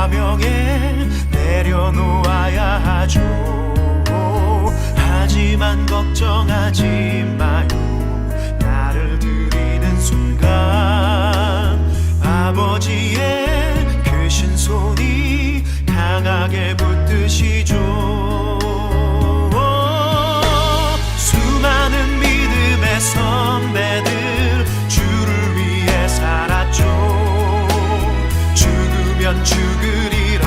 부하명에 내려놓아야 하죠. 하지만 걱정하지 마요. 나를 들이는 순간 아버지의 크신 손이 강하게 붙드시죠. 수많은 믿음의 선배들 주를 위해 살았죠. 죽으면 죽으리라.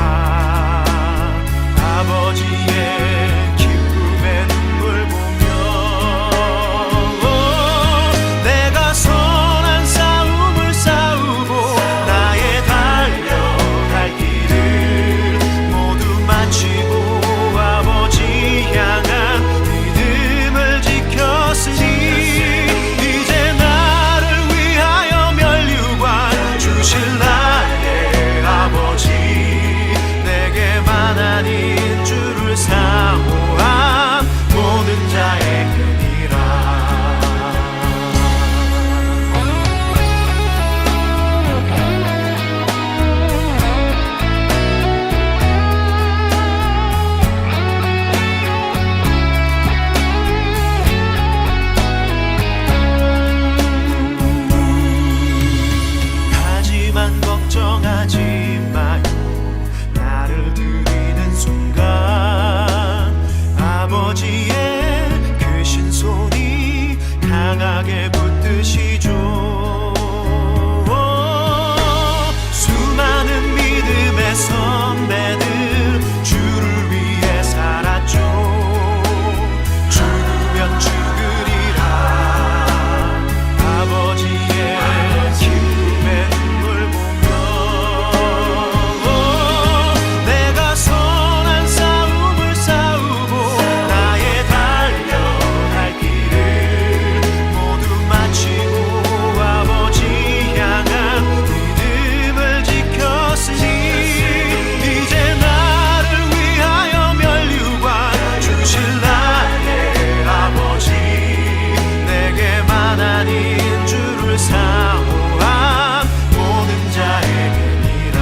아버지의 기쁨의 눈물 보며 내가 선한 싸움을 싸우고 나의 달려갈 길을 모두 마치고 아버지 향한 믿음을 지켰으니 이제 나를 위하여 면류관 주실 나의 아버지, 내게만 아닌 주를 사모한 모든 자에게니라. 하지만 걱정하지 마요. 나를 들이는 순간 아버지의 크신 손이 강하게 붙드시죠. 수많은 믿음의 선배들 주를 위해 살았죠. 죽으면 죽으리라. 아버지의 기쁨의 눈물 보며 내가 선한 싸움을 싸우고 나의 달려갈 길을 모두 마치고 아버지 향한 믿음을 지켰으니 이제 나를 위하여 면류관 주실 나의 아버지, 내게만 아닌 주를 사모한 모든 자에게니라.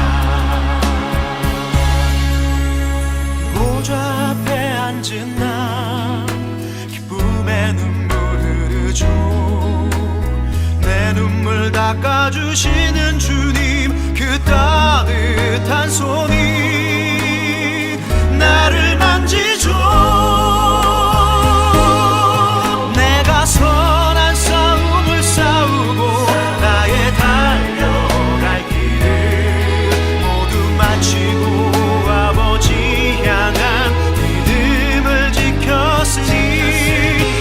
보좌 앞에 앉은 나 기쁨의 눈물 흐르죠. 내 눈물 닦아주시는 주님, 그 따뜻한 손이 나를 만지죠. 내가 선한 싸움을 싸우고 나의 달려갈 길을 모두 마치고 아버지 향한 믿음을 지켰으니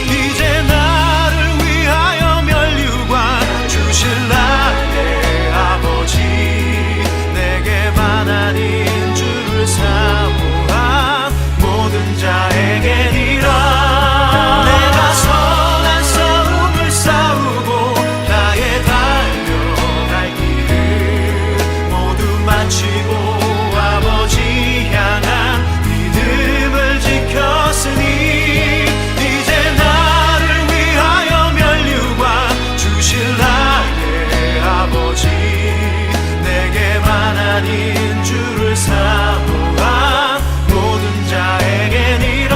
이제 나를 위하여 면류관 주실 나의 아버지, 내게만 아닌 주를 사모한 모든 자에게니라. 내가 선한 싸움을 싸우고 나의 달려갈 길을 모두 마치고 아버지 향한 믿음을 지켰으니 이제 나를 위하여 면류관 주실 나의 아버지, 내게만 아닌 주를 사모한 모든 자에게니라.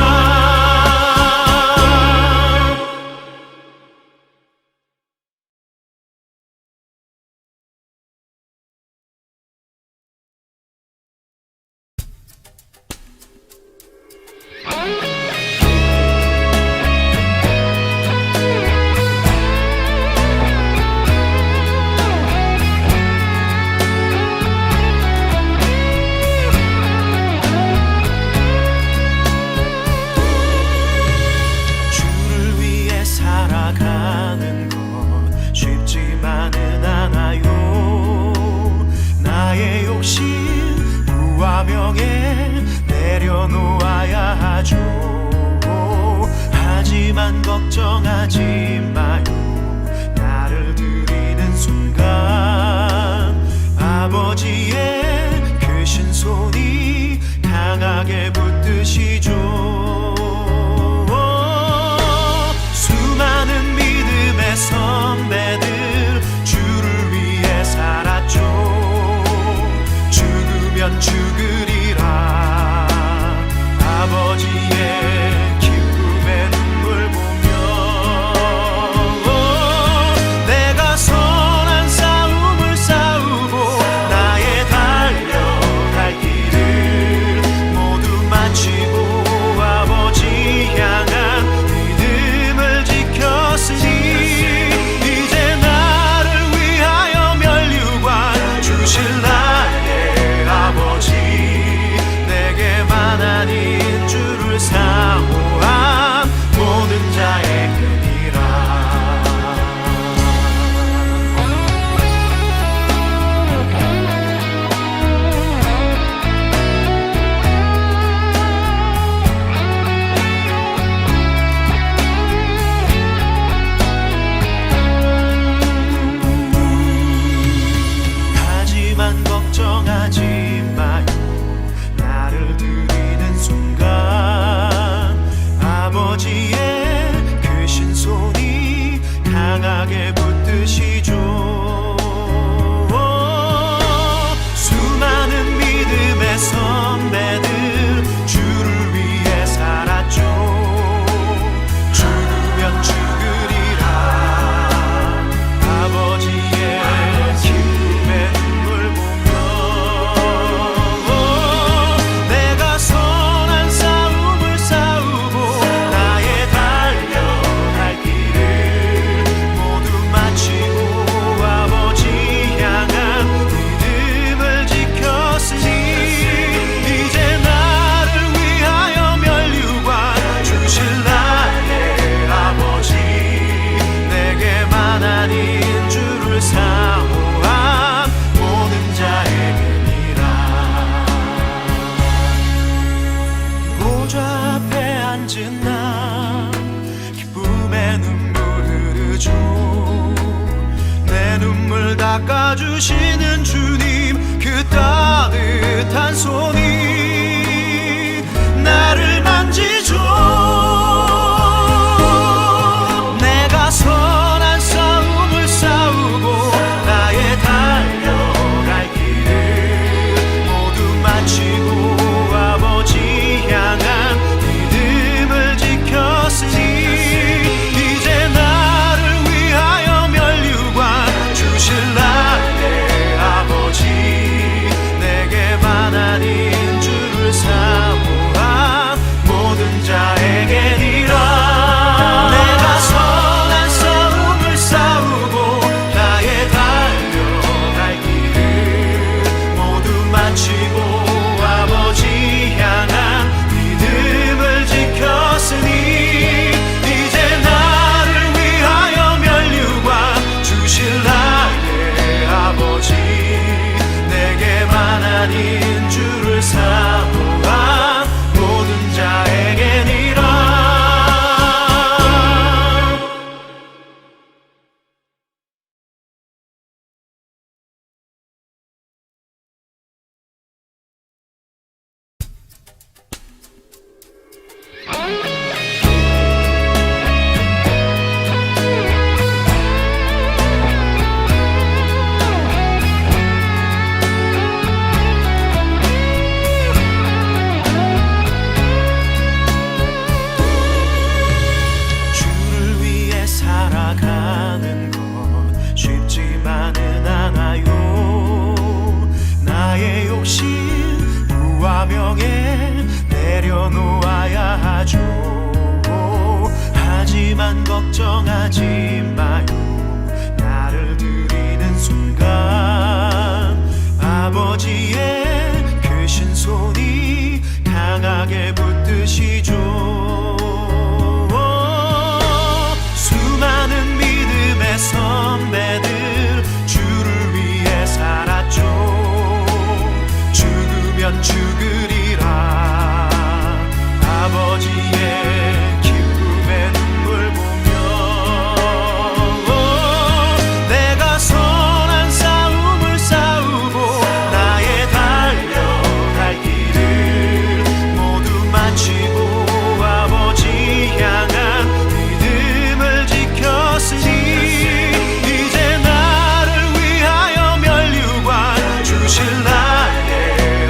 주를 위해 살아가는 것 쉽지만은 않아요. 나의 욕심 부하명에 내려놓아야 하죠. 하지만 걱정하지 마요. 나를 들이는 순간 아버지의 크신 손이 강하게 붙드시죠. 수많은 믿음의 선배들 주를 위해 살았죠. 죽으면 죽으면 죽으리라. 아버지의 기쁨의 눈물 보며 내가 선한 싸움을 싸우고 나의 달려갈 길을 모두 마치고 아버지 향한 믿음을 지켰으니 이제 나를 위하여 면류관 주실 나의 아버지 내게만 아닌 주를 사모한 모든 자에게니라. 하지만 걱정하지 마요. 나를 드리는 순간 아버지의 크신 손이 강하게 붙드시죠. 수많은 믿음의 선배들 주를 위해 살았죠. 죽으면 죽으리라. 아버지의 기쁨의 눈물 보며 내가 선한 싸움을 싸우고 나의 달려갈 길을 모두 마치고 아버지 향한 믿음을 지켰으니 이제 나를 위하여 면류관 주실 나의 아버지 내게만 아닌 주를 사모한 모든 자에게니라. 보좌 앞에 앉은 나 기쁨의 눈물 흐르죠. 내 눈물 닦아주시는 주님 그 따뜻한 손이 나를 만지죠. 내가 선한 싸움을 싸우고 나의 달려갈 길을 모두 마치고 아버지 향한 믿음을 지켰으니 이제 나를 위하여 면류관 주실 나의 아버지 내게만 아닌 주를 사모한 모든 자에게니라. 내가 선한 싸움을 싸우고 나의 달려갈 길을 모두 마치고 아버지 향한 믿음을 지켰으니 이제 나를 위하여 면류관 주실 나의 아버지 내게만 아닌 주를 사모한 모든 자에게니라. 주를 위해 살아가는 것 쉽지만은 않아요. 나의 욕심 부와 명예 내려놓아야 하죠. 하지만 걱정하지 마요. 나를 드리는 순간 아버지의 크신 손이 강하게 붙드시죠. 수많은 믿음의 선배들 주를 위해 살았죠. 죽으면 죽으리라. 아버지의 기쁨의 눈물 보며 내가 선한 싸움을 싸우고 나의 달려갈 길을 모두 마치고 아버지 향한 믿음을 지켰으니 이제 나를 위하여 면류관 주실 나의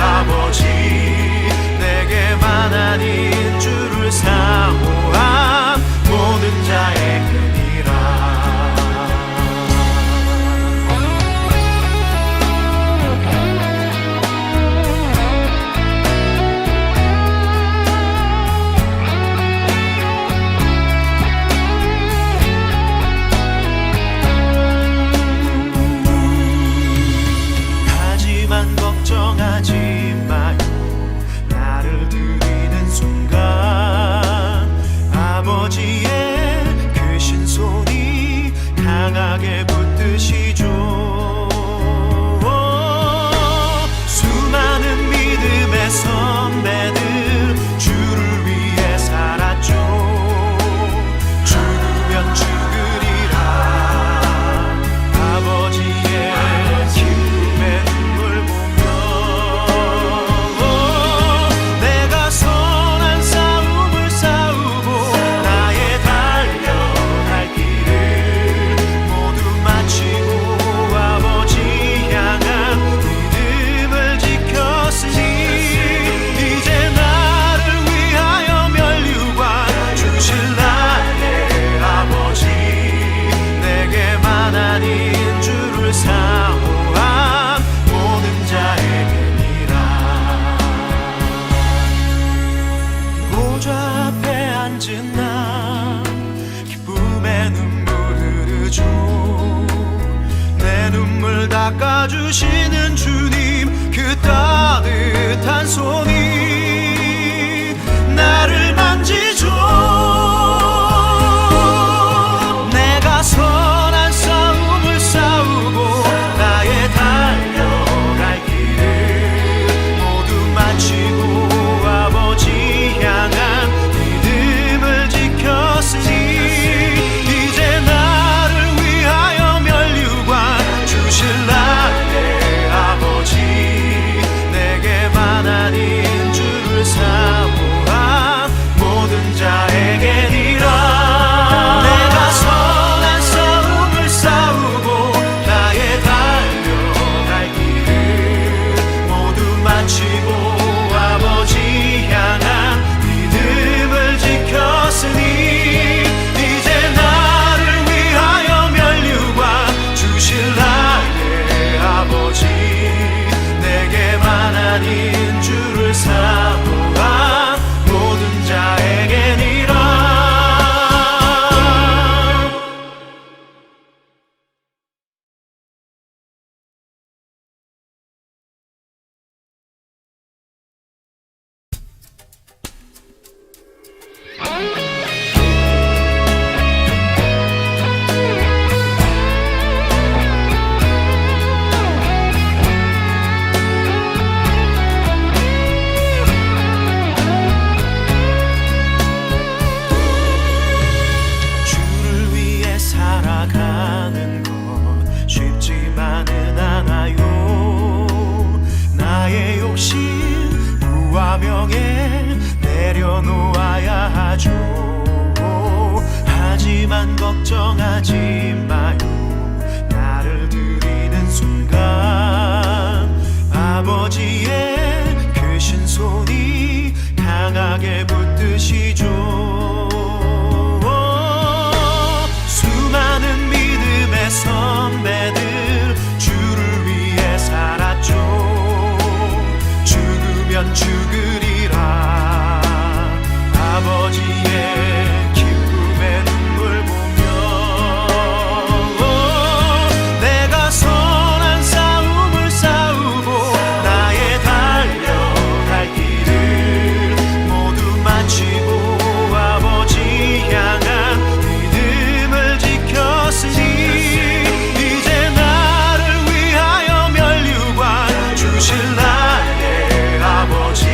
사모한 모든 자에게니라. 주를 위해 살아가는 것 쉽지만은 않아요. 나의 욕심 부와 명예 내려놓아야 하죠. 하지만 걱정하지 마요. 나를 들이는 순간 아버지의 크신 손이 강하게 붙드시죠. 수많은 믿음의 선배들 주를 위해 살았죠. 죽으면 죽으리라. 아버지의 기쁨의 눈물 보며 내가 선한 싸움을 싸우고 나의 달려갈 길을 모두 마치고 아버지 향한 믿음을 지켰으니 이제 나를 위하여 면류관 주실 나의 아버지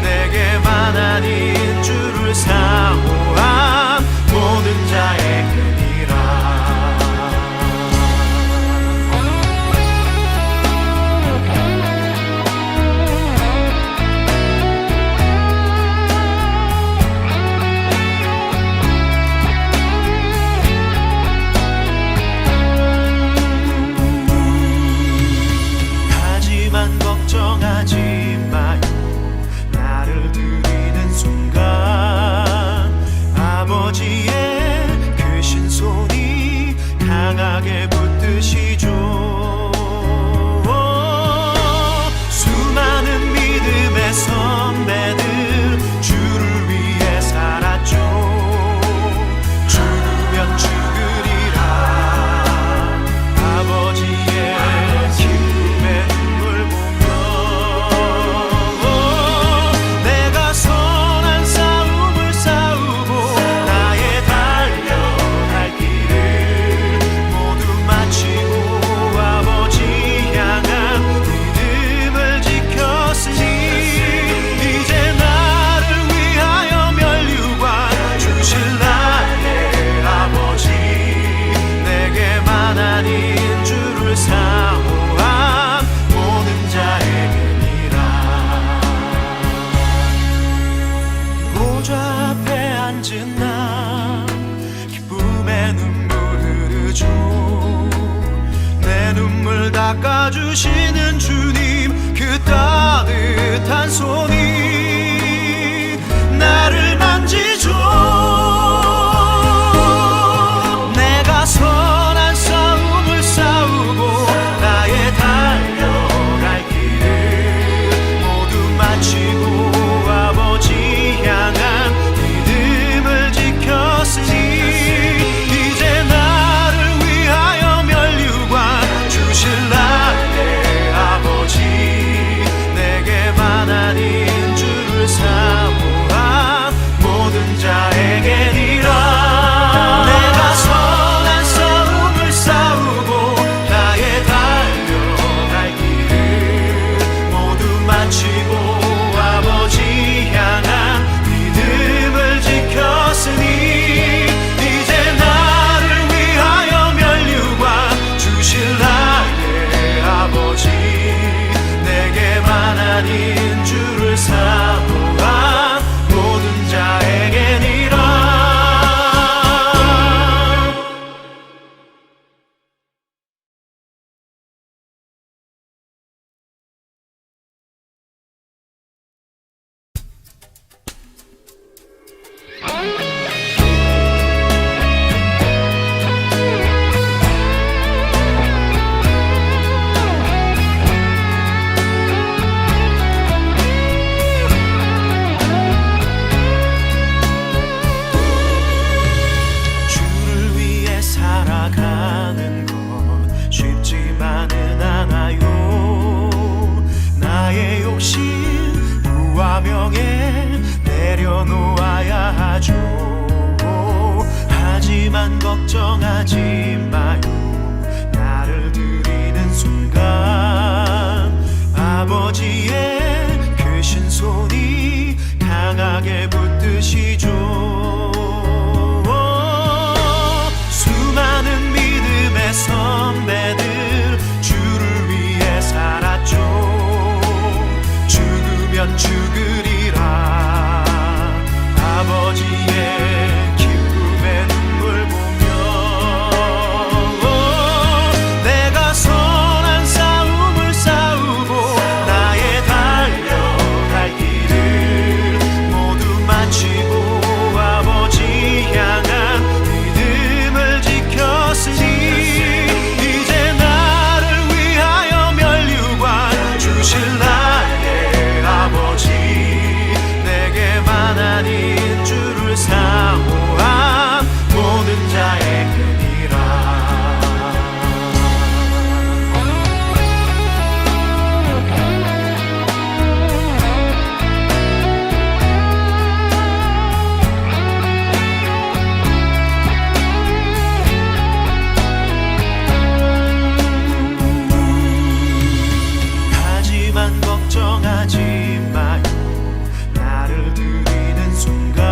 내게만 아닌 주를 무화명에 내려놓아야 하죠. 하지만 걱정하지 마요. 나를 들이는 순간 아버지의 크신 손이 강하게 붙드시죠. 수많은 믿음의 선배들 주를 위해 살았죠. 죽으면 죽으리라 아버지의 기쁨의 눈물 보며 내가 선한 싸움을 싸우고 나의 달려갈 길을 모두 마치고 아버지 향한 믿음을 지켰으니 이제 나를 위하여 면류관 주실 나의 아버지 내게만 아닌 주를 사모한 모든 자에게니라. 하지만 걱정하지 마요. 나를 들이는 순간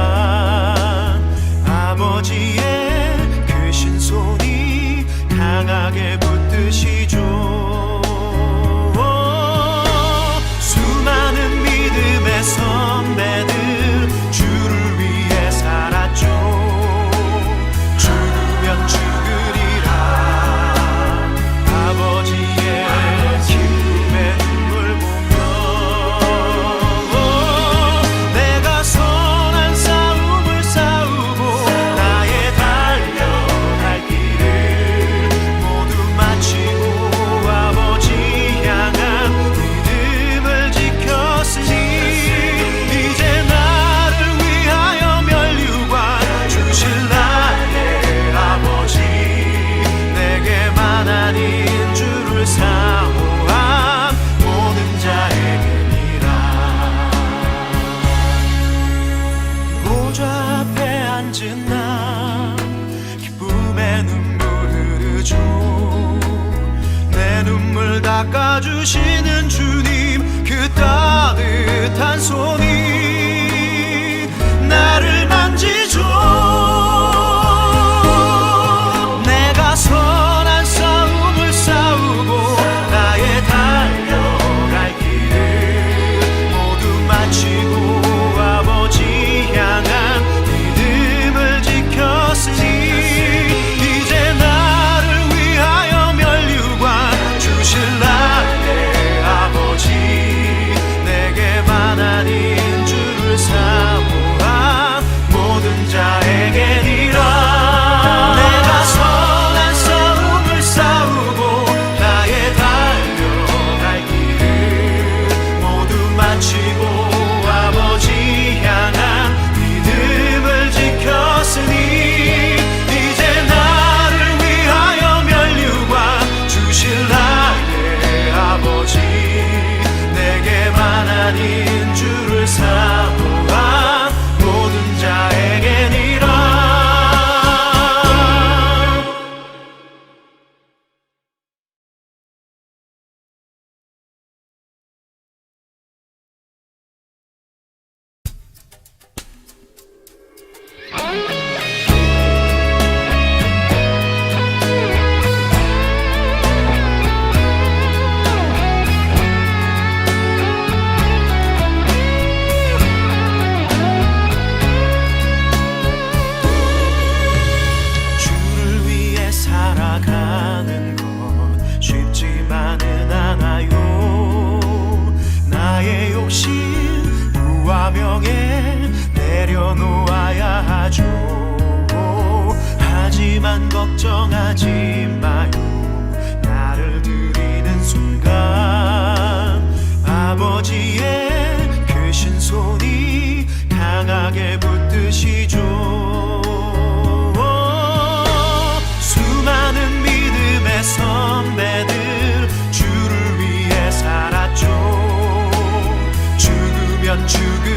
아버지의 크신 손이 강하게 붙드시죠. 수많은 믿음의 선배들 주를 위해 살았죠. 죽으면 죽으리라 아버지의 기쁨의 눈물 보며 내가 선한 싸움을 싸우고 나의 달려갈 길을 모두 마치고 아버지 향한 믿음을 지켰으니 이제 나를 위하여 면류관 주실 나의 아버지 내게만 아닌 주를 사모한 모든 자에게니라. 보좌 앞에 앉은 나 기쁨의 눈물 흐르죠. 내 눈물 닦아주시는 주님 그 따뜻한 손이 나를 만지죠. 내가 선한 싸움을 싸우고 나의 달려갈 길을 모두 마치고 아버지 향한 믿음을 지켰으니 이제 나를 위하여 면류관 주실 나의 아버지 내게만 아닌 주를 사모한 모든 자에게니라. 내가 선한 싸움을 싸우고 나의 달려갈 길을 모두 마치고 아버지 향한 믿음을 지켰으니 이제 나를 위하여 면류관 주실 나의 아버지 내게만 아닌 주를 사모한 모든 자에게니라. 주를 위해 살아가는 것 쉽지만은 않아요. 나의 욕심 무화명에 내려놓아야 하죠. 하지만 걱정하지 마요. 나를 들이는 순간 아버지의 크신 손이 강하게 붙드시죠. 수많은 믿음의 선배들 주를 위해 살았죠. 죽으면 죽으리라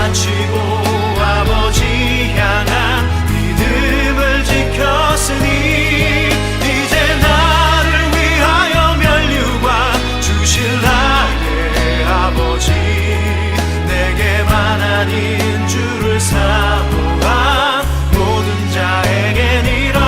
마치고 아버지 향한 믿음을 지켰으니 이제 나를 위하여 면류관 주실 나의 아버지 내게만 아닌 주를 사모한 모든 자에게니라.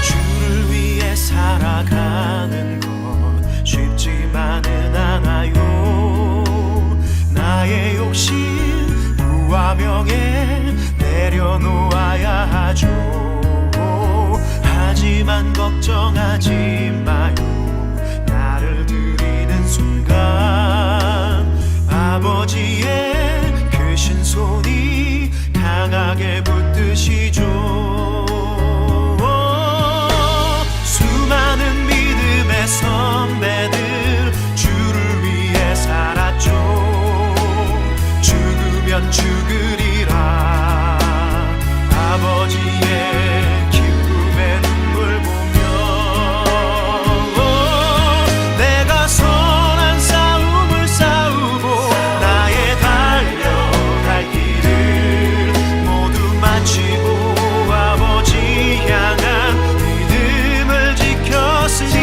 주를 위해 살아가는 것 쉽지만은 않아요. 나의 욕심 부와 명예 내려놓아야 하죠. 하지만 걱정하지 마요. 나를 드리는 순간 아버지의 크신 손이 강하게 붙드시죠. 수많은 믿음의 선배들 주를 위해 살았죠. 죽으면 죽으리라 아버지의 기쁨의 눈물 보며 내가 선한 싸움을 싸우고 나의 달려갈 길을 모두 마치고 아버지 향한 믿음을 지켰으니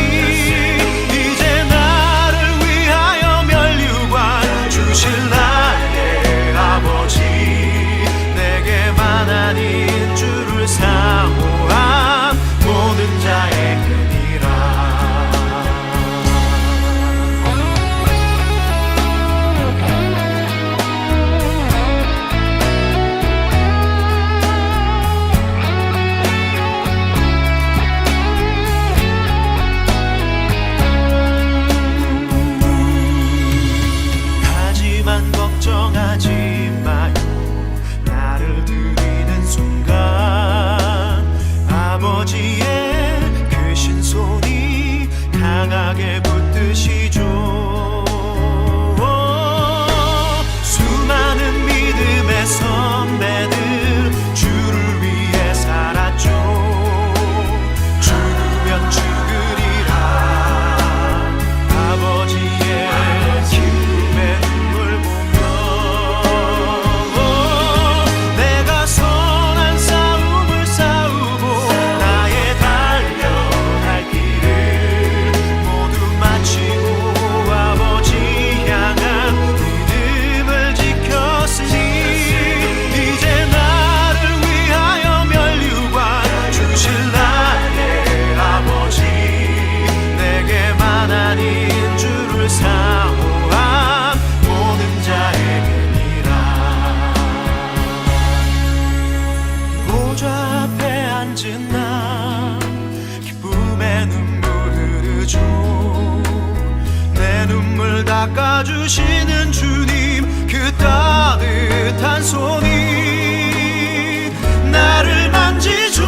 이제 나를 위하여 면류관 주실 나의 아버지 내게만 아닌 주를 사모한 모든 자에게니라. 하지만 걱정하지 마요. 나를 드리는 순간 아버지의 크신 손이 강하게 붙드시죠. 수많은 믿음의 선배들 주를 위해 살았죠. 죽으면 죽으리라 아버지의 기쁨의 눈물 보며 내가 선한 싸움을 싸우고 나의 달려갈 길을 모두 마치고 아버지 향한 믿음을 지켰으니 이제 나를 위하여 면류관 주실 나의 아버지 내게만 아닌 주를 사모한 모든 자에게니라. 보좌 앞에 앉은 나 기쁨의 눈물 흐르죠. 내 눈물 닦아주시는 주님 그 따뜻한 손이 나를 만지죠.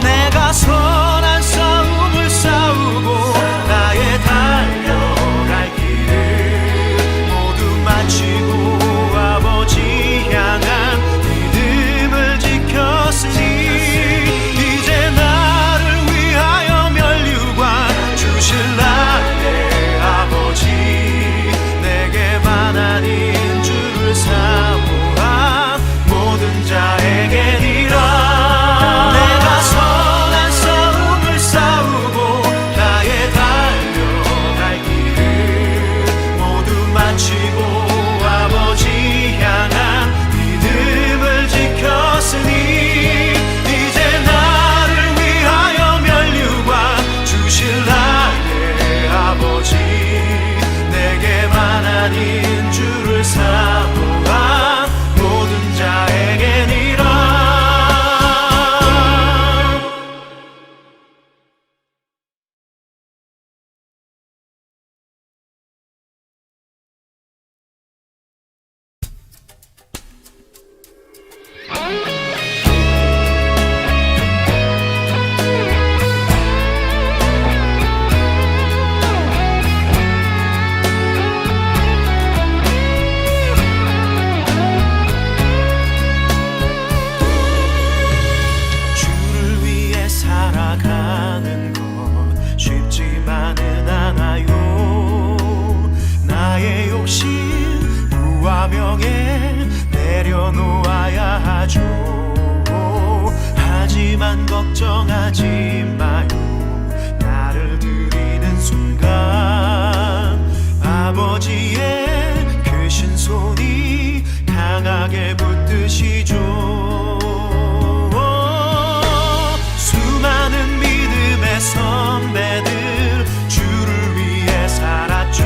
내가 선한 싸움을 싸우고 나의 달려갈 길을 모두 마치고 아버지 향한 믿음을 지켰으니 이제 나를 위하여 면류관 주실 나의 아버지 내게만 아닌 욕심 부와 명예 내려놓아야 하죠. 하지만 걱정하지 마요. 나를 드리는 순간 아버지의 크신 손이 강하게 붙드시죠. 수많은 믿음의 선배들 주를 위해 살았죠.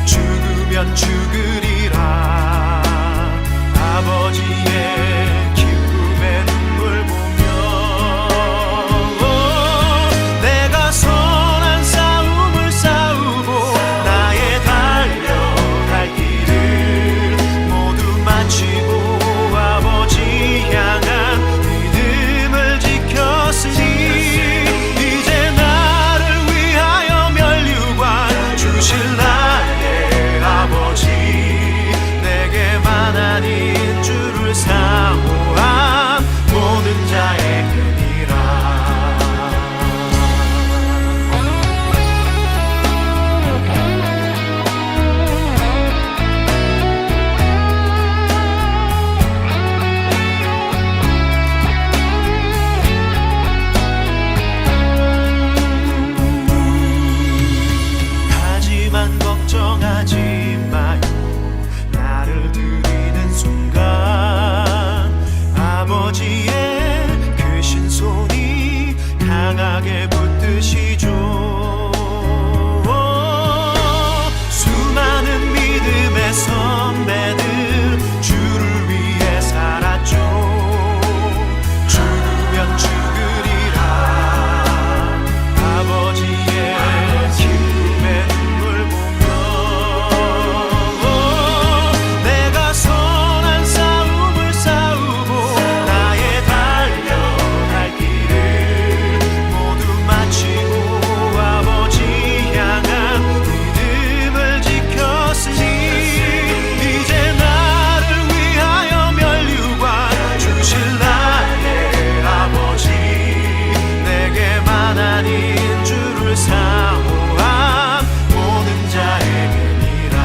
죽으면 죽으리라. 아버지의 기쁨의 눈물 보며 내가 선한 싸움을 싸우고 나의 달려갈 길을 모두 마치고 아버지 향한 믿음을 지켰으니 이제 나를 위하여 면류관 주실 나의 아버지 내게만 아닌 주를 사모한 모든 자에게니라. 하지만 걱정하지 마요. 나를 드리는 순간 아버지의 크신 손이 강하게 붙드시죠. 수많은 믿음의 선배들 주를 위해 살았죠. 죽으면 죽으리라. 아버지의 기쁨의 눈물 보며 내가 선한 싸움을 싸우고 나의 달려갈 길을 모두 마치고 아버지 향한 믿음을 지켰으니 이제 나를 위하여 면류관 주실 나의 아버지 내게만 아닌 주를 사모한 모든 자에게니라.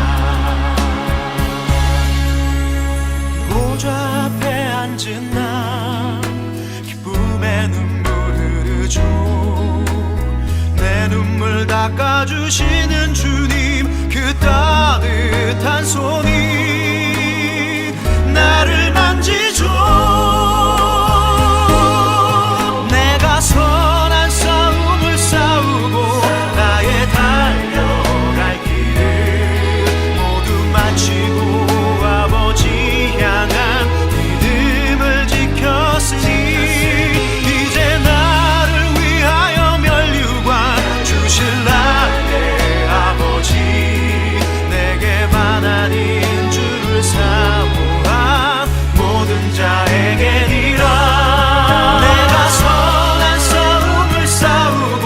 보좌 앞에 앉은 나 기쁨의 눈물 흐르죠. 내 눈물 닦아주시는 주님 그 따뜻한 손이 나를 만지죠. 내가 선한 싸움을 싸우고 나의 달려갈 길을 모두 마치고 아버지 향한 믿음을 지켰으니 이제 나를 위하여 면류관 주실 나의 아버지 내게만 아닌 주를 사모한 모든 자에게니라. 내가 선한 싸움을 싸우고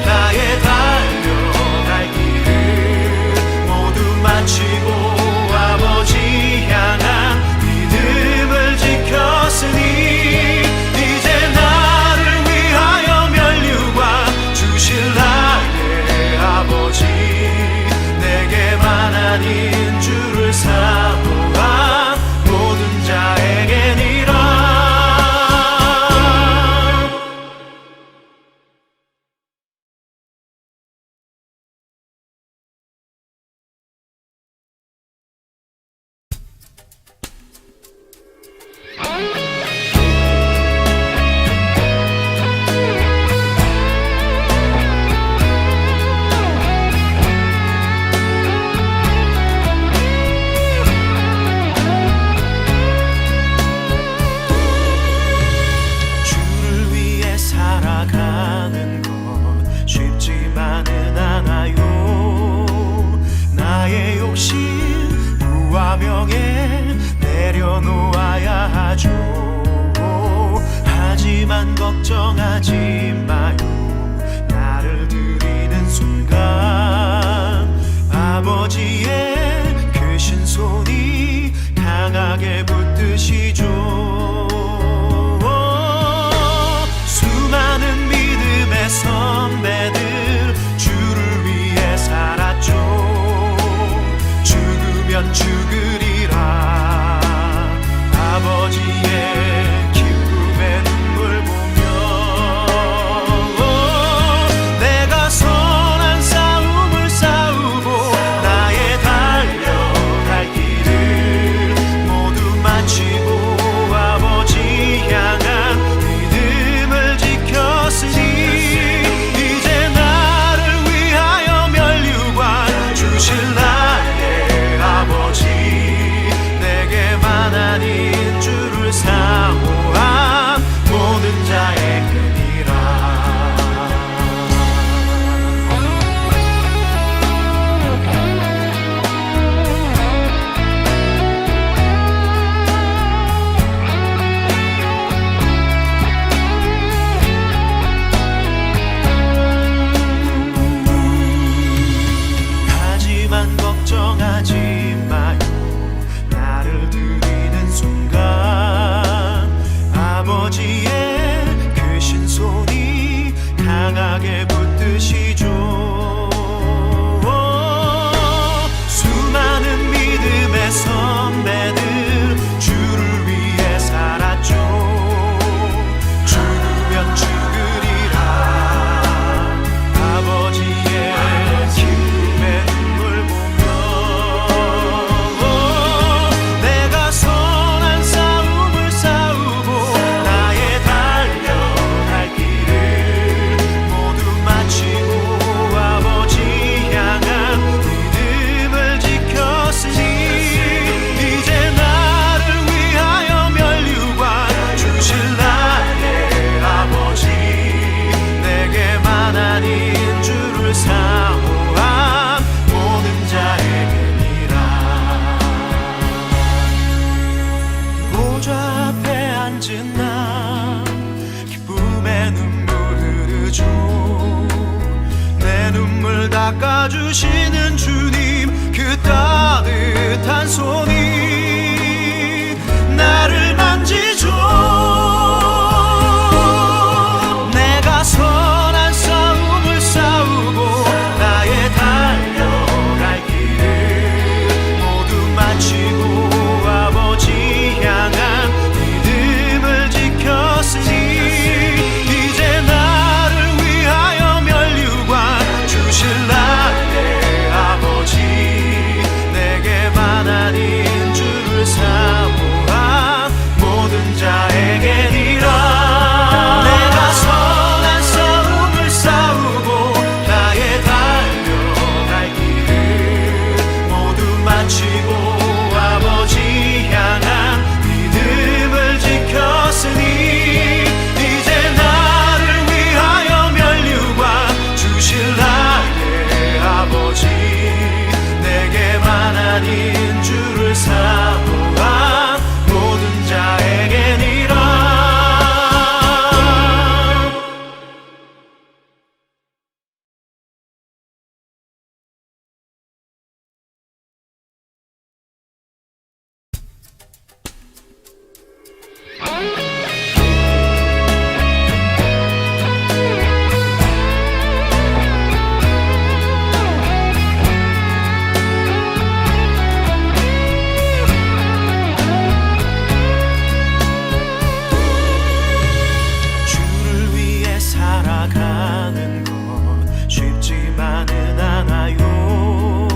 나의 달려갈 길을 모두 마치고 아버지 향한 믿음을 지켰으니 이제 나를 위하여 면류관 주실 나의 아버지 내게만 아닌 주를 사모한 모든 자에게니라. 주를 위해 살아가는 것 쉽지만은 않아요. 나의 욕심 부와 명예 내려놓아야 하죠. 하지만 걱정하지 마요. 나를 드리는 순간 아버지의 크신 손이 강하게 붙드시죠. 수많은 믿음의 선배들 주를 위해 살았죠. 걱정하지 마요. 나를 드리는 순간 아버지의 크신 손이 강하게 붙드시죠. 수많은 믿음의 선배들 주를 위해 살았죠. 죽으면 죽으리라. 아버지의 기쁨의 눈물 보며 내가 선한 싸움을 싸우고 나의 달려갈 길을 모두 마치고 아버지 향한 믿음을 지켰으니 이제 나를 위하여 면류관 주실 나의 아버지 내게만 아닌 주를 사모한 모든 자에게니라. 보좌 앞에 앉은 나 기쁨의 눈물 흐르죠. 내 눈물 닦아주시는 주님 그 따뜻한 손이 나를 만지죠. 내가 선한 싸움을 싸우고 나의 달려갈 길을 모두 마치고 아버지 향한 믿음을 지켰으니 이제 나를 위하여 면류관 주실 나의 아버지 내게만 아닌 주를 사모한 모든 자에게니라. 내가 선한 싸움을 싸우고 나의 달려갈 길을 모두 마치고 아버지 향한 믿음을 지켰으니 이제 나를 위하여 면류관 주실 나의 아버지 내게만 아닌 주를 사모한 모든 자에게니라. 주를 위해 살아가는 것 쉽지만은 않아요.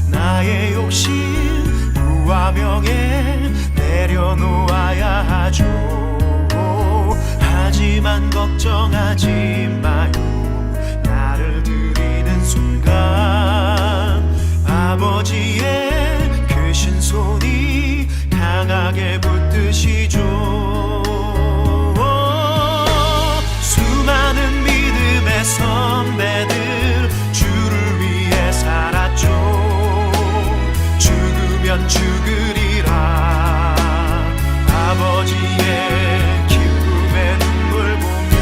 나의 욕심 부와 명예 내려놓아야 하죠. 하지만 걱정하지 마요. 나를 드리는 순간 아버지의 크신 손이 강하게 붙드시죠. 수많은 믿음의 선배들 주를 위해 살았죠. 죽으면 죽으리라. 아버지의 기쁨의 눈물 보며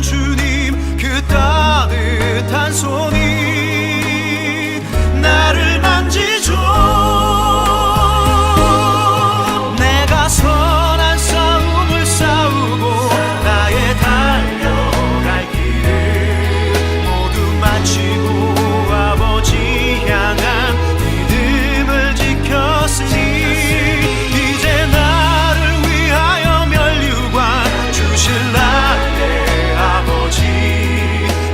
주시는 주님 그 따뜻한 손이 나를 만지죠. 내가 선한 싸움을 싸우고 나의 달려갈 길을 모두 마치고 아버지 향한 믿음을 지켰으니 이제 나를 위하여 면류관 주실 나의 아버지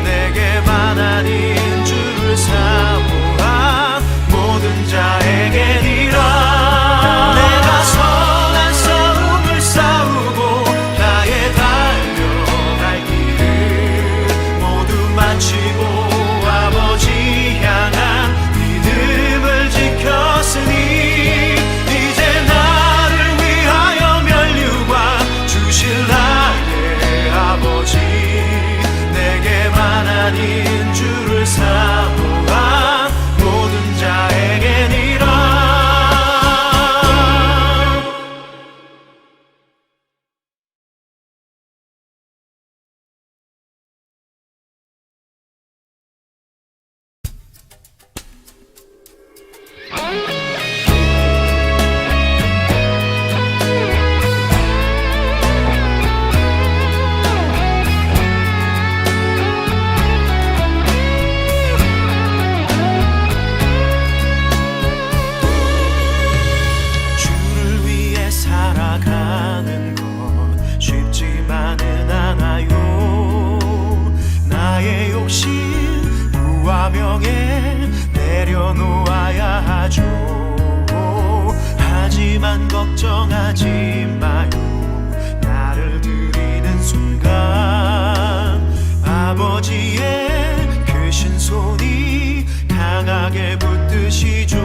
내게만 아닌 주를 사모한 모든 자에게니라. 내가 선한 싸움을 싸우고 나의 달려갈 길을 모두 마치고 아버지 향한 믿음을 지켰으니 이제 나를 위하여 면류관 주실 나의 아버지 내게만 아닌 주를 사모한 모든 자에게니라. 주를 위해 살아가는 것 쉽지만은 않아요. 나의 욕심 부와 명예 내려놓아야 하죠. 하지만 걱정하지 마요. 나를 드리는 순간 아버지의 크신 손이 강하게 붙드시죠.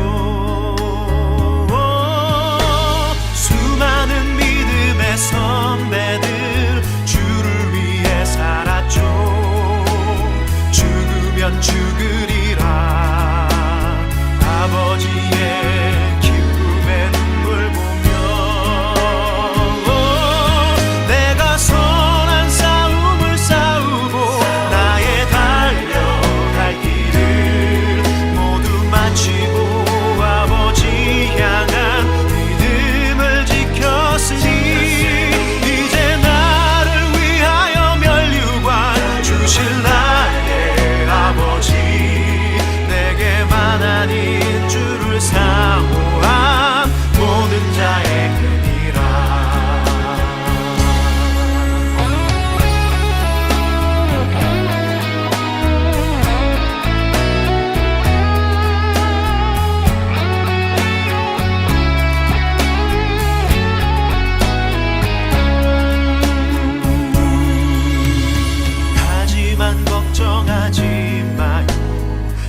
수많은 믿음의 선배들 주를 위해 살았죠. 죽으면 죽으리라 아버지의 기쁨의 눈물 보며 내가 선한 싸움을 싸우고 나의 달려갈 길을 모두 마치고 아버지 향한 믿음을 지켰으니 이제 나를 위하여 면류관 주실 나의 아버지 내게만 아닌 주를 사모한 모든 자에게니라. 하지만 걱정하지 마요.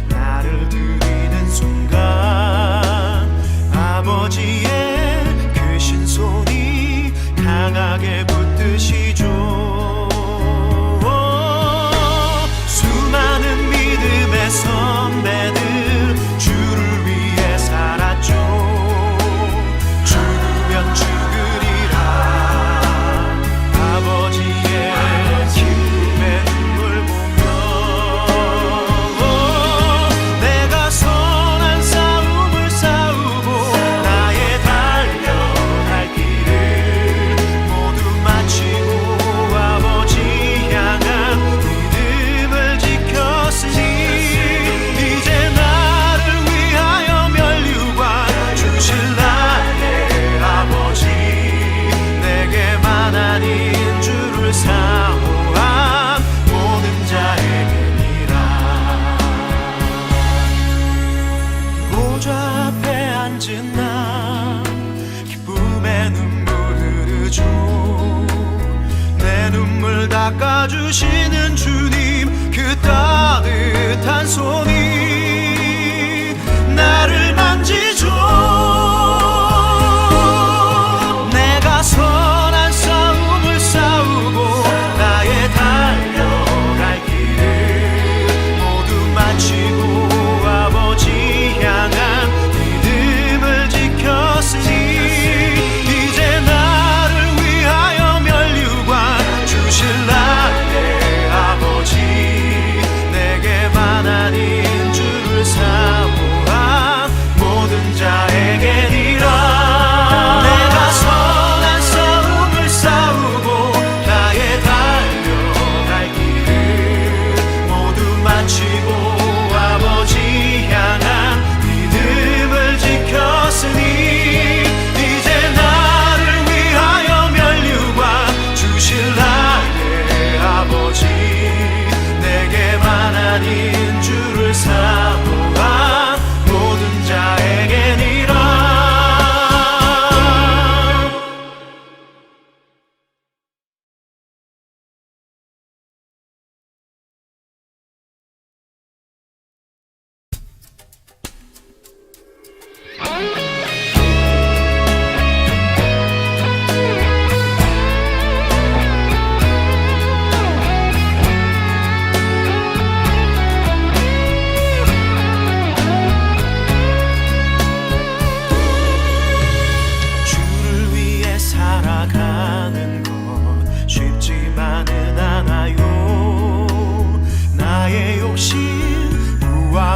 나를 드리는 순간 아버지의 크신 손이 강하게 붙드시죠. 수많은 믿음의 선배들 주를 위해 살았죠. 죽으면 죽으리라 아버지의 기쁨의 눈물 보며 내가 선한 싸움을 싸우고 나의 달려갈 길을 모두 마치고 아버지 향한 믿음을 지켰으니 이제 나를 위하여 면류관 주실 나의 아버지 내게만 아닌 주를 사모한 모든 자에게니라. 보좌 앞에 앉은 나 기쁨의 눈물 흐르죠. 내 눈물 닦아주시는 주님 그 따뜻한 손이 나를 만지죠. 내가 선한 싸움을 싸우고 나의 달려갈 길을 모두 마치고 아버지 향한 믿음을 지켰으니 이제 나를 위하여 면류관 주실 나의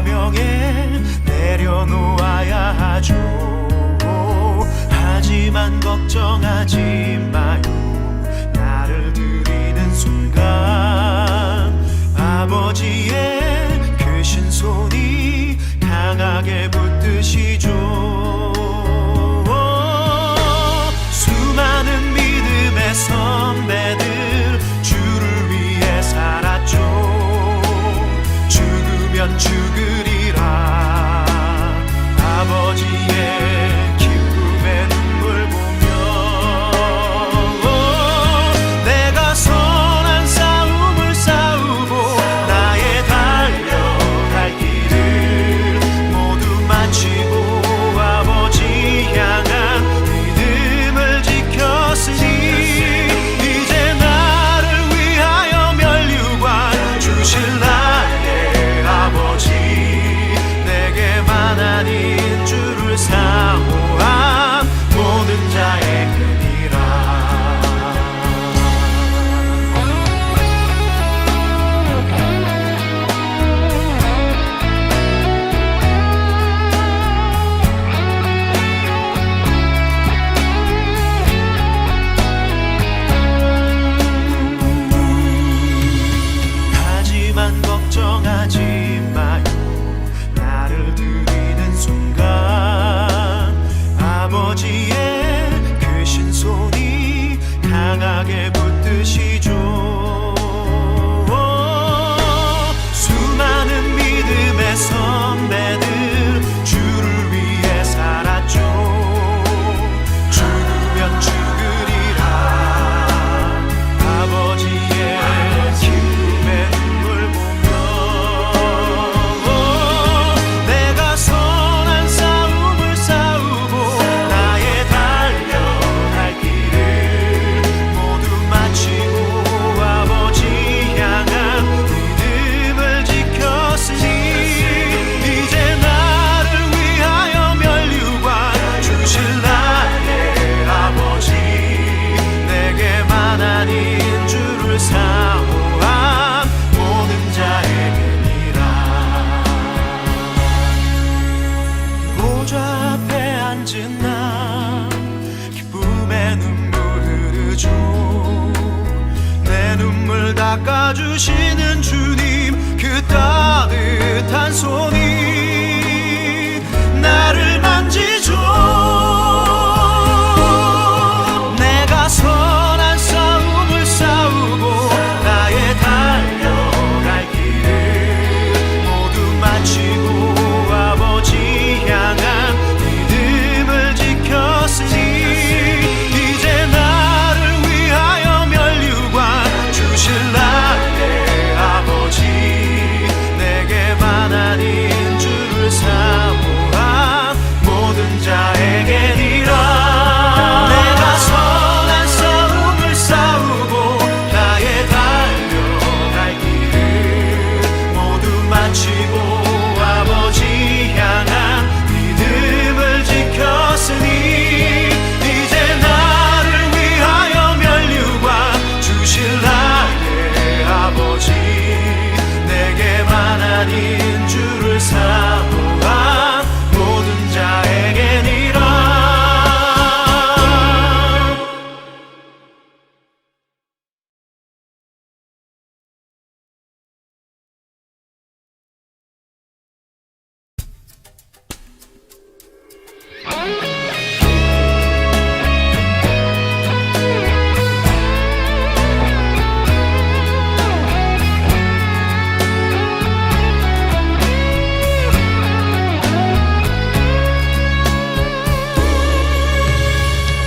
무화명에 내려놓아야 하죠. 하지만 걱정하지 마요. 나를 들이는 순간 아버지의 크신 손이 강하게 붙드시죠. 수많은 믿음의 선배들 주를 위해 살았죠. 죽으면 죽으리라. 아버지의 기쁨의 눈물 보며 내가 선한 싸움을 싸우고 나의 달려갈 길을 모두 마치고 아버지 향한 믿음을 지켰으니 이제 나를 위하여 면류관 주실 나의 아버지 내게만 아닌 주를 사모한 모든 자에게니라. 하지만 걱정하지 마요. 나를 들이는 순간 아버지의 크신 손이 강하게 붙드시죠. 수많은 믿음의 선배들 주를 위해 살았죠. 죽으면 죽으리라. 아버지의 기쁨의 눈물 보며 내가 선한 싸움을 싸우고 나의 달려갈 길을 모두 마치고 아버지 향한 믿음을 지켰으니 이제 나를 위하여 면류관 주실 나의 아버지 내게만 아닌 주를 사모한 모든 자에게니라. 보좌 앞에 앉은 나 기쁨의 눈물 흐르죠. 내 눈물 닦아주시는 주님 그 따뜻한 손이 나를 만지죠. 내가 선한 싸움을 싸우고 나의 달려갈 길을 모두 마치고 아버지 향한 믿음을 지켰으니 이제 나를 위하여 면류관 주실 나의 아버지 내게만 아닌 주를 사모한 모든 자에게니라. 내가 선한 싸움을 싸우고 나의 달려갈 길을 모두 마치고 아버지 향한 믿음을 지켰으니 이제 나를 위하여 면류관 주실 나의 아버지 내게만 아닌 주를 사모한 모든 자에게니라.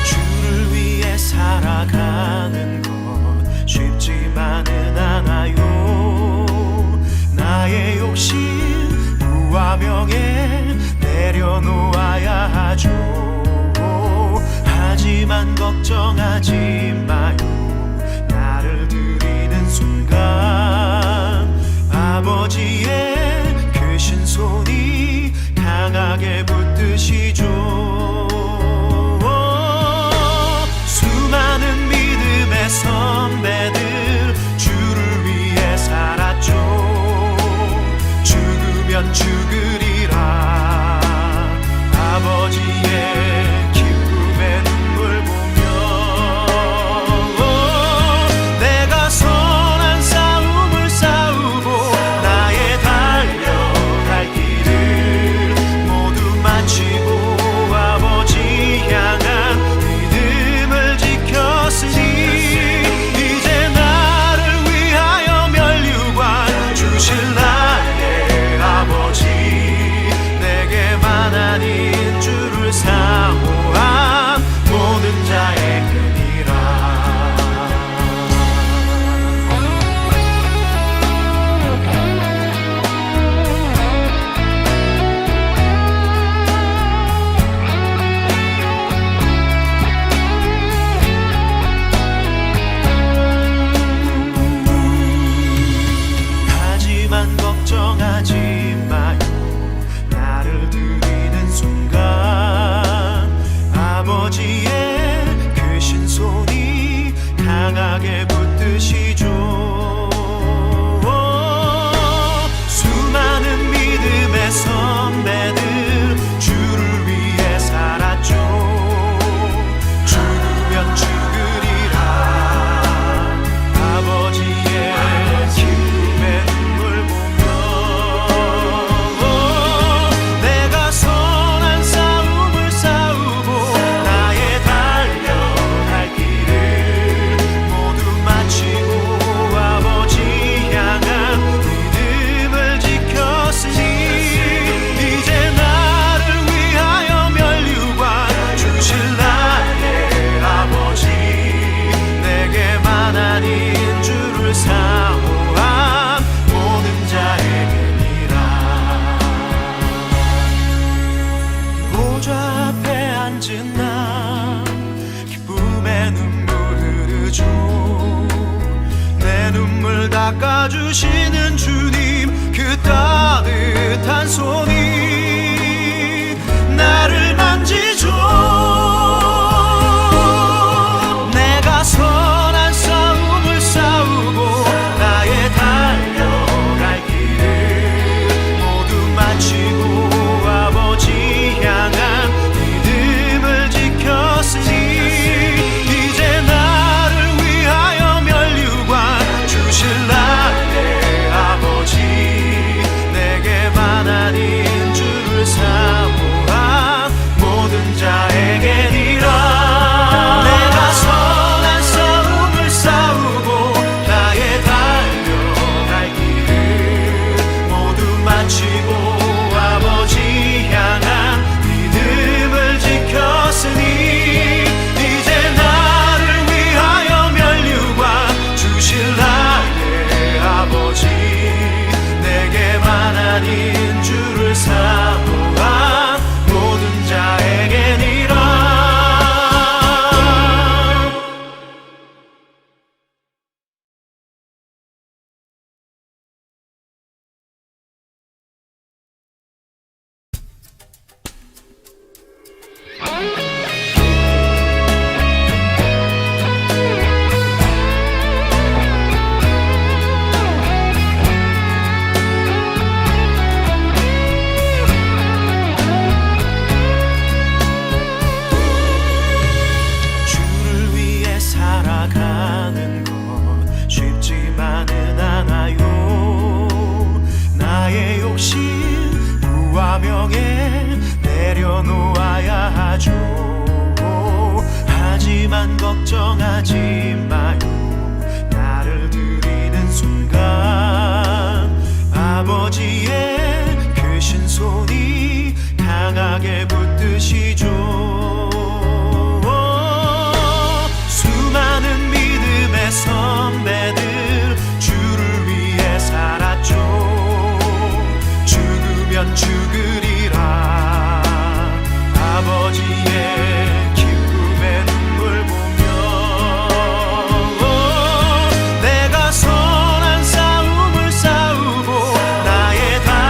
주를 위해 살아가는 것 쉽지만은 않아요. 나의 욕심 무화명에 내려놓아야 하죠. 하지만 걱정하지 마요. 나를 들이는 순간 아버지의 크신 손이 강하게 붙드시죠. 수많은 믿음의 선배들 주를 위해 살았죠. 죽으면 죽으 믿음의 선배들 주를 위해 살았죠. 죽으면 죽으리라 아버지의 기쁨의 눈물 보며 내가 선한 싸움을 싸우고 나의 달려갈 길을 모두 마치고 아버지 향한 믿음을 지켰으니 이제 나를 위하여 면류관 주실 나의 아버지 내게만 아닌 주를 사모한 모든 자에게니라. 보좌 앞에 앉은 나 기쁨의 눈물 흐르죠. 내 눈물 닦아주시는 주님 그 따뜻한 손이 나를 만지죠. 내가 선한 싸움을 싸우고 나의 달려갈 길을 모두 마치고 아버지 향한 믿음을 지켰으니 이제 나를 위하여 면류관 주실 나의 아버지 내게만 아닌 주를 사모한 모든 자에게니라. 내가 선한 싸움을 싸우고 나의 달려갈 길을 모두 마치고 아버지 향한 믿음을 지켰으니 이제 나를 위하여 면류관 주실 나의 아버지 내게만 아닌 주를 사모한 모든 자에게니라. 주를 위해 살아가는 것 쉽지만은 않아요. 나의 욕심 부와 명예 내려놓아야 하죠. 하지만 걱정하지 마요. 나를 드리는 순간 아버지의 크신 손이 강하게 붙드시죠. 수많은 믿음의 선배들 주를 위해 살았죠. 죽으면 죽으리라 아버지의 기쁨의 눈물 보며 내가 선한 싸움을 싸우고 나의 달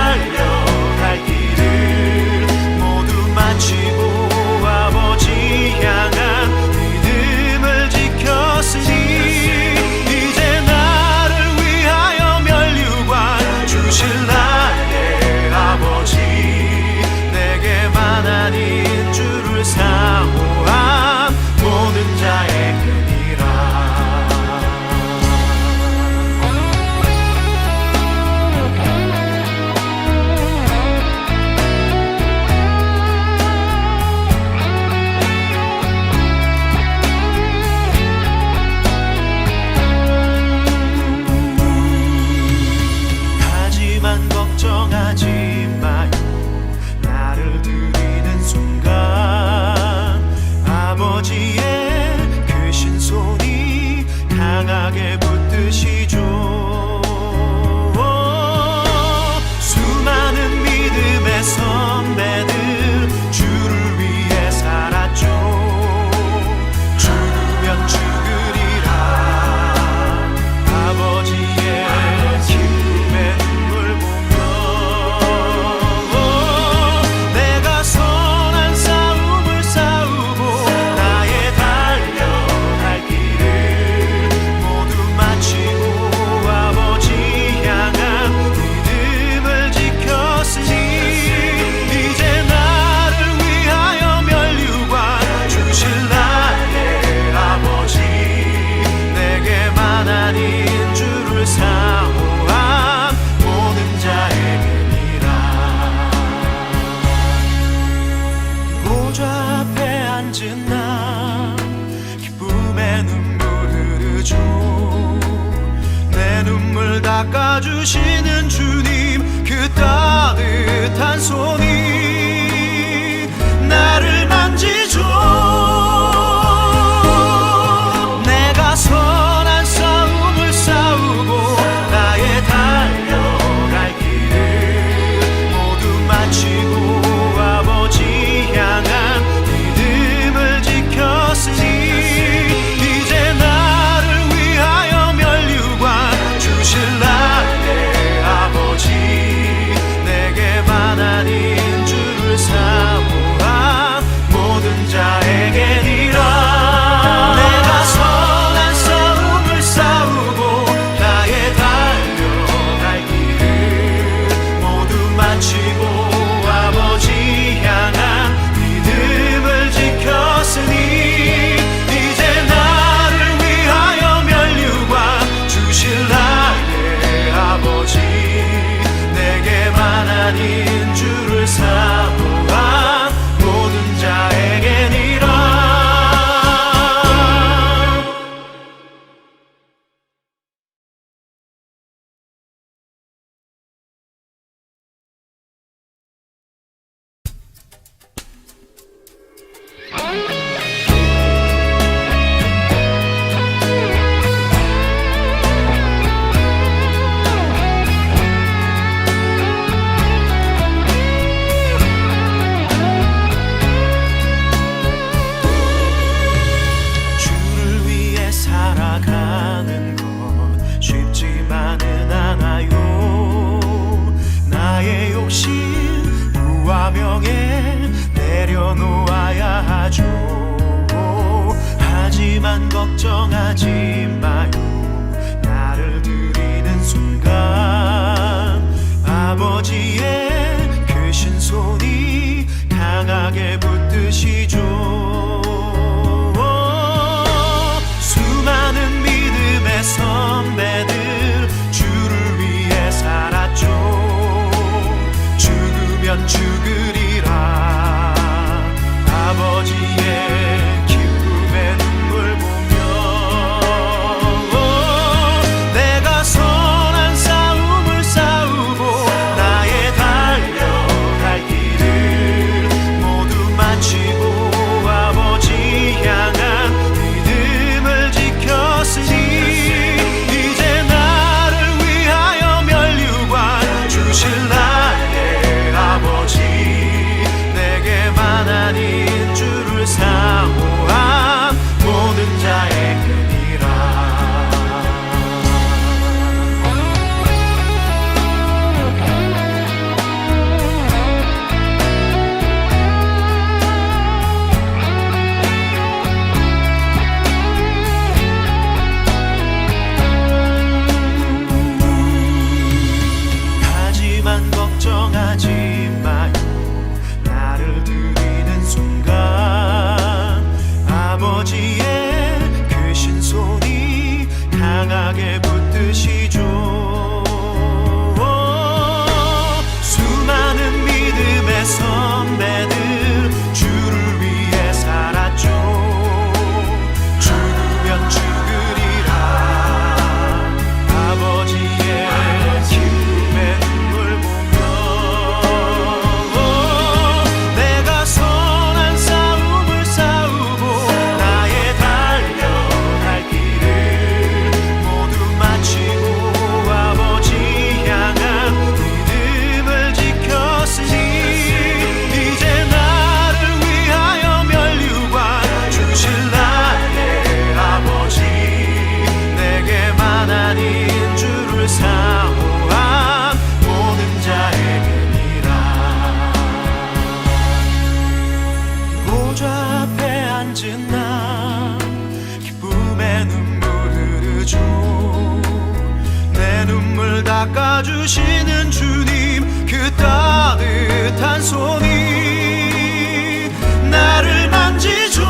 닦아주시는 주님, 그 따뜻한 손이 나를 만지죠. 내가 선한 싸움을 싸우고 나의 달려갈 길을 모두 마치고 아버지 향한 믿음을 지켰으니 이제 나를 위하여 면류관 주실 나의 아버지, 내게만 아닌 주를 사모한 모든 자에게니라. 내가 선한 싸움을 싸우고 나의 달려갈 길을 모두 마치고 아버지 향한 믿음을 지켰으니 이제 나를 위하여 면류관 주실 나의 아버지, 내게만 아닌 주를 사모한 모든 자에게니라. 주를 위해 살아가는 것 쉽지만은 않아요. 나의 욕심 부와 명예 내려놓아야 하죠. 하지만 걱정하지 마요. 나를 드리는 순간 아버지의 크신 손이 강하게 붙드시죠. 수많은 믿음의 선배들 주를 위해 살았죠. 죽으면 죽으리라 아버지의 기쁨의 눈물 보며 내가 선한 싸움을 싸우고 나의 달려갈 길을 모두 마치고 아버지 향한 믿음을 지켰으니 이제 나를 위하여 면류관 주실 나의 아버지, 내게만 아닌 주를 사모한 모든 자에게니라. 하지만 걱정하지 마요. 나를 드리는 순간 아버지의 크신 손이 강하게 붙드시죠. 수많은 믿음의 선배들 주를 위해 살았죠. 죽으면 죽으리라 아버지의 기쁨의 눈물 보며 내가 선한 싸움을 싸우고 나의 달려갈 길을 모두 마치고 아버지 향한 믿음을 지켰으니 이제 나를 위하여 면류관 주실 나의 아버지, 내게만 아닌 주를 사모한 모든 자에게니라. 보좌 앞에 앉은 나 기쁨의 눈물 흐르죠. 내 눈물 닦아주시는 주님, 그 따뜻한 손이 나를 만지죠.